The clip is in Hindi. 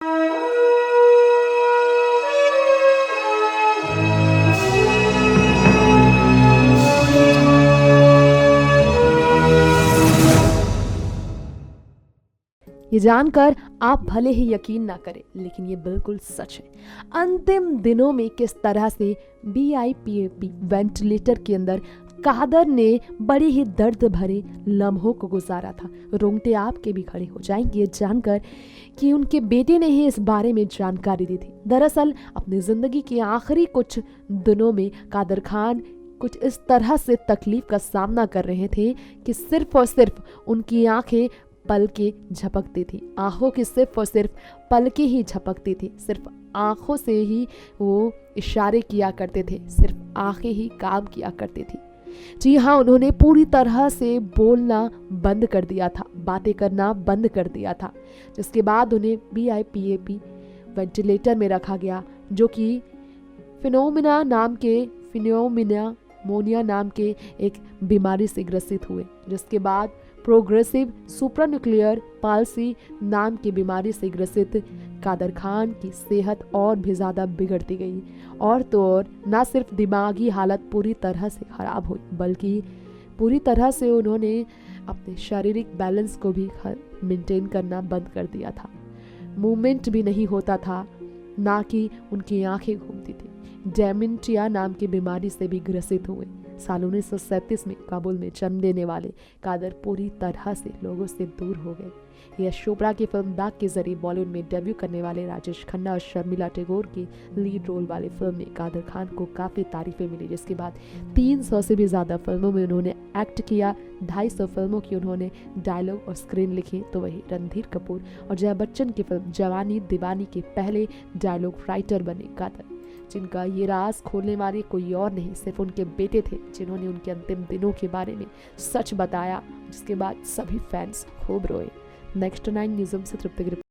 ये जानकर आप भले ही यकीन ना करें, लेकिन ये बिल्कुल सच है। अंतिम दिनों में किस तरह से BIPAP वेंटिलेटर के अंदर कादर ने बड़े ही दर्द भरे लम्हों को गुजारा था। रोंगटे आपके भी खड़े हो जाएंगे ये जानकर कि उनके बेटे ने ही इस बारे में जानकारी दी थी। दरअसल अपनी ज़िंदगी के आखिरी कुछ दिनों में कादर खान कुछ इस तरह से तकलीफ का सामना कर रहे थे कि सिर्फ और सिर्फ उनकी आंखें पलके झपकती थी। आंखों की सिर्फ और सिर्फ पलके ही झपकती थी। सिर्फ आंखों से ही वो इशारे किया करते थे, सिर्फ आंखें ही काम किया करती थी। जी हाँ, उन्होंने पूरी तरह से बोलना बंद कर दिया था, बातें करना बंद कर दिया था, जिसके बाद उन्हें BIPAP वेंटिलेटर में रखा गया, जो कि फिनोमिना नाम के एक बीमारी से ग्रसित हुए, जिसके बाद प्रोग्रेसिव सुप्रान्यूक्लियर पाल्सी नाम की बीमारी से ग्रसित कादर खान की सेहत और भी ज़्यादा बिगड़ती गई। और तो और न सिर्फ दिमागी हालत पूरी तरह से ख़राब हुई, बल्कि पूरी तरह से उन्होंने अपने शारीरिक बैलेंस को भी मेंटेन करना बंद कर दिया था। मूवमेंट भी नहीं होता था, ना कि उनकी आंखें घूमती थी। डेमेंटिया नाम की बीमारी से भी ग्रसित हुए। साल 1937 में काबुल में जन्म लेने वाले कादर पूरी तरह से लोगों से दूर हो गए। यश चोपड़ा की फिल्म दाग के जरिए बॉलीवुड में डेब्यू करने वाले राजेश खन्ना और शर्मिला टैगोर की लीड रोल वाली फिल्म में कादर खान को काफ़ी तारीफें मिली, जिसके बाद 300 से भी ज़्यादा फिल्मों में उन्होंने एक्ट किया। 250 फिल्मों की उन्होंने डायलॉग और स्क्रीन लिखी। तो वही रणधीर कपूर और जया बच्चन की फिल्म जवानी दीवानी के पहले डायलॉग राइटर बने कादर, जिनका ये राज खोलने वाले कोई और नहीं, सिर्फ उनके बेटे थे, जिन्होंने उनके अंतिम दिनों के बारे में सच बताया, जिसके बाद सभी फैंस खूब रोए। नेक्स्ट 9 न्यूज़ से तृप्ति।